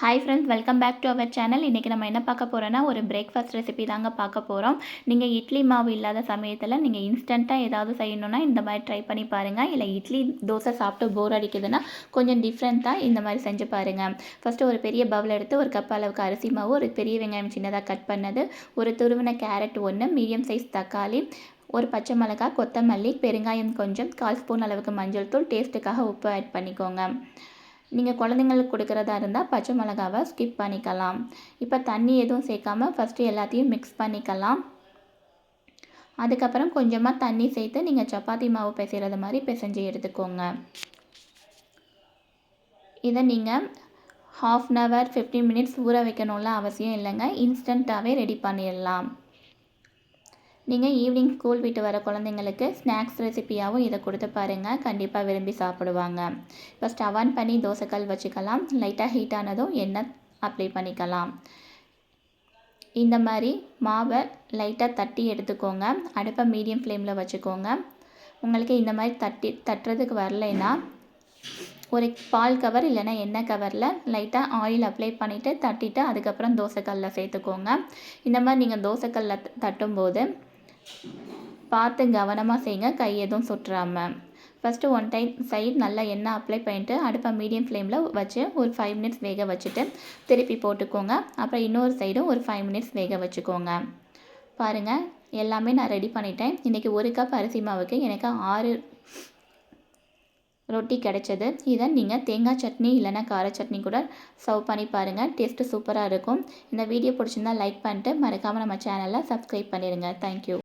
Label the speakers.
Speaker 1: Hi friends, welcome back to our channel. இன்றைக்கி நம்ம என்ன பார்க்க போகிறோன்னா, ஒரு பிரேக்ஃபாஸ்ட் ரெசிபி தாங்க பார்க்க போகிறோம். நீங்கள் இட்லி மாவு இல்லாத சமயத்தில் நீங்கள் இன்ஸ்டண்ட்டாக ஏதாவது செய்யணுன்னா இந்த மாதிரி ட்ரை பண்ணி பாருங்கள். இல்லை இட்லி தோசை சாப்பிட்டு போர் அடிக்குதுன்னா கொஞ்சம் டிஃப்ரெண்ட்டாக இந்த மாதிரி செஞ்சு பாருங்கள். ஃபஸ்ட்டு ஒரு பெரிய பவுல் எடுத்து ஒரு கப் அளவுக்கு அரிசி மாவு, ஒரு பெரிய வெங்காயம் சின்னதாக கட் பண்ணது, ஒரு துருவின கேரட் 1, மீடியம் சைஸ் தக்காளி, ஒரு பச்சை மிளகாய், கொத்தமல்லி, பெருங்காயம் கொஞ்சம், 1/4 ஸ்பூன் அளவுக்கு மஞ்சள் தூள், டேஸ்ட்டுக்காக உப்பு ஆட் பண்ணிக்கோங்க. நீங்கள் குழந்தைங்களுக்கு கொடுக்குறதா இருந்தால் பச்சை மிளகாவை ஸ்கிப் பண்ணிக்கலாம். இப்போ தண்ணி எதுவும் சேர்க்காமல் ஃபஸ்ட்டு எல்லாத்தையும் மிக்ஸ் பண்ணிக்கலாம். அதுக்கப்புறம் கொஞ்சமாக தண்ணி சேர்த்து நீங்கள் சப்பாத்தி மாவு பிசைகிறது மாதிரி பிசைஞ்சு எடுத்துக்கோங்க. இதை நீங்கள் 1/2 hour 15 minutes ஊற வைக்கணும்ல அவசியம் இல்லைங்க. இன்ஸ்டண்ட்டாகவே ரெடி பண்ணிடலாம். நீங்கள் ஈவினிங் ஸ்கூல் விட்டு வர குழந்தைங்களுக்கு ஸ்நாக்ஸ் ரெசிப்பியாகவும் இதை கொடுத்து பாருங்கள். கண்டிப்பாக விரும்பி சாப்பிடுவாங்க. இப்போ ஸ்டவ் ஆன் பண்ணி தோசைக்கல் வச்சுக்கலாம். லைட்டாக ஹீட் ஆனதும் எண்ணெய் அப்ளை பண்ணிக்கலாம். இந்த மாதிரி மாவை லைட்டாக தட்டி எடுத்துக்கோங்க. அடுப்பை மீடியம் ஃப்ளேமில் வச்சுக்கோங்க. உங்களுக்கு இந்த மாதிரி தட்டுறதுக்கு வரலைன்னா ஒரு பால் கவர் இல்லைன்னா எண்ணெய் கவரில் லைட்டாக ஆயில் அப்ளை பண்ணிவிட்டு தட்டிட்டு அதுக்கப்புறம் தோசைக்கல்லில் சேர்த்துக்கோங்க. இந்த மாதிரி நீங்கள் தோசைக்கல்லில் தட்டும்போது பார்த்து கவனமாக செய்யுங்க, கை எதுவும் சுட்டுறாமல். ஃபஸ்ட்டு 1 டைம் சைடு நல்லா எண்ணெய் அப்ளை பண்ணிவிட்டு அடுப்பை மீடியம் ஃப்ளேமில் வச்சு ஒரு 5 minutes வேக வச்சுட்டு திருப்பி போட்டுக்கோங்க. அப்புறம் இன்னொரு சைடும் ஒரு 5 minutes வேக வச்சுக்கோங்க. பாருங்கள், எல்லாமே நான் ரெடி பண்ணிட்டேன். இன்றைக்கி 1 கப் அரிசி மாவுக்கு எனக்கு 6 ரொட்டி கிடைச்சது. இதை நீங்கள் தேங்காய் சட்னி இல்லைன்னா கார சட்னி கூட சர்வ் பண்ணி பாருங்கள். டேஸ்ட்டு சூப்பராக இருக்கும். இந்த வீடியோ பிடிச்சிருந்தால் லைக் பண்ணிட்டு மறக்காமல் நம்ம சேனலை சப்ஸ்கிரைப் பண்ணிடுங்க. தேங்க்யூ.